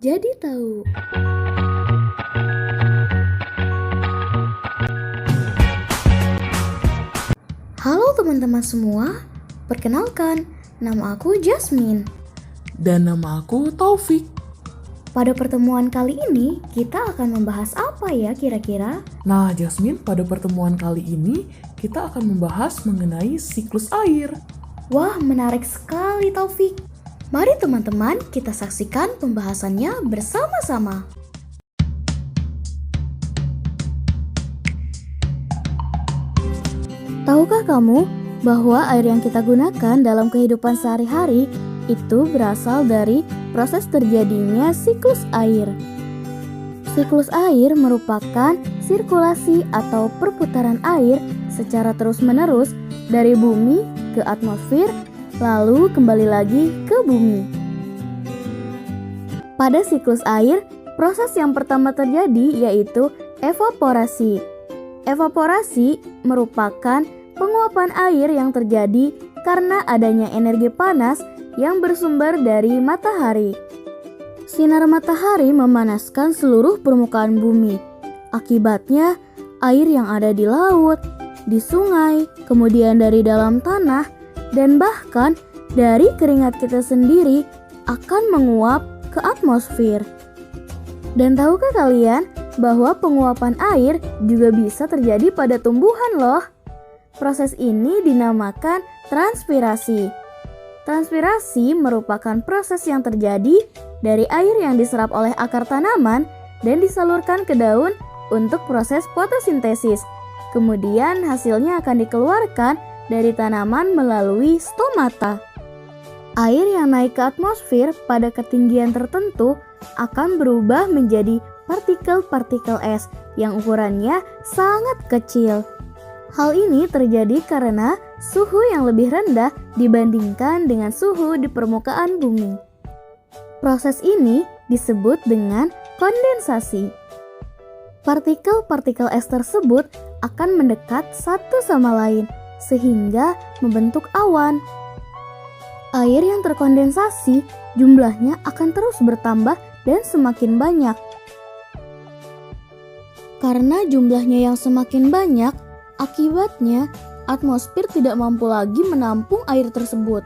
Jadi tahu. Halo teman-teman semua, perkenalkan, nama aku Jasmine. Dan nama aku Taufik. Pada pertemuan kali ini, kita akan membahas apa ya kira-kira? Nah, Jasmine, pada pertemuan kali ini kita akan membahas mengenai siklus air. Wah, menarik sekali Taufik. Mari teman-teman kita saksikan pembahasannya bersama-sama. Tahukah kamu bahwa air yang kita gunakan dalam kehidupan sehari-hari itu berasal dari proses terjadinya siklus air? Siklus air merupakan sirkulasi atau perputaran air secara terus-menerus dari bumi ke atmosfer, lalu kembali lagi ke bumi. Pada siklus air, proses yang pertama terjadi yaitu evaporasi. Evaporasi merupakan penguapan air yang terjadi karena adanya energi panas yang bersumber dari matahari. Sinar matahari memanaskan seluruh permukaan bumi. Akibatnya, air yang ada di laut, di sungai, kemudian dari dalam tanah, dan bahkan dari keringat kita sendiri akan menguap ke atmosfer. Dan tahukah kalian bahwa penguapan air juga bisa terjadi pada tumbuhan loh? Proses ini dinamakan transpirasi. Transpirasi merupakan proses yang terjadi dari air yang diserap oleh akar tanaman dan disalurkan ke daun untuk proses fotosintesis. Kemudian hasilnya akan dikeluarkan dari tanaman melalui stomata. Air yang naik ke atmosfer pada ketinggian tertentu akan berubah menjadi partikel-partikel es yang ukurannya sangat kecil. Hal ini terjadi karena suhu yang lebih rendah dibandingkan dengan suhu di permukaan bumi. Proses ini disebut dengan kondensasi. Partikel-partikel es tersebut akan mendekat satu sama lain sehingga membentuk awan. Air yang terkondensasi jumlahnya akan terus bertambah dan semakin banyak. Karena jumlahnya yang semakin banyak, akibatnya atmosfer tidak mampu lagi menampung air tersebut.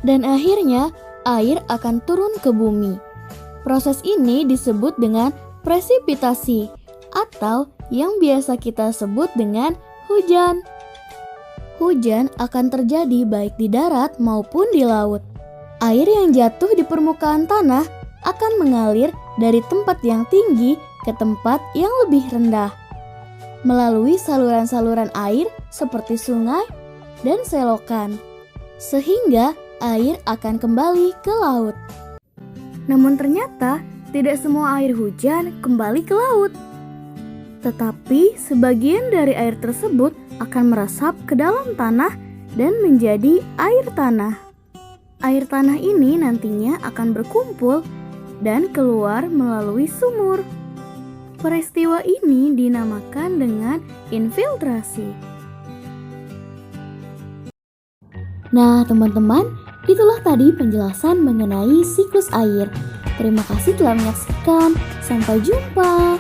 Dan akhirnya air akan turun ke bumi. Proses ini disebut dengan presipitasi atau yang biasa kita sebut dengan hujan. Hujan akan terjadi baik di darat maupun di laut. Air yang jatuh di permukaan tanah akan mengalir dari tempat yang tinggi ke tempat yang lebih rendah melalui saluran-saluran air seperti sungai dan selokan, sehingga air akan kembali ke laut. Namun ternyata tidak semua air hujan kembali ke laut. Tetapi sebagian dari air tersebut akan meresap ke dalam tanah dan menjadi air tanah. Air tanah ini nantinya akan berkumpul dan keluar melalui sumur. Peristiwa ini dinamakan dengan infiltrasi. Nah, teman-teman, itulah tadi penjelasan mengenai siklus air. Terima kasih telah menyaksikan. Sampai jumpa.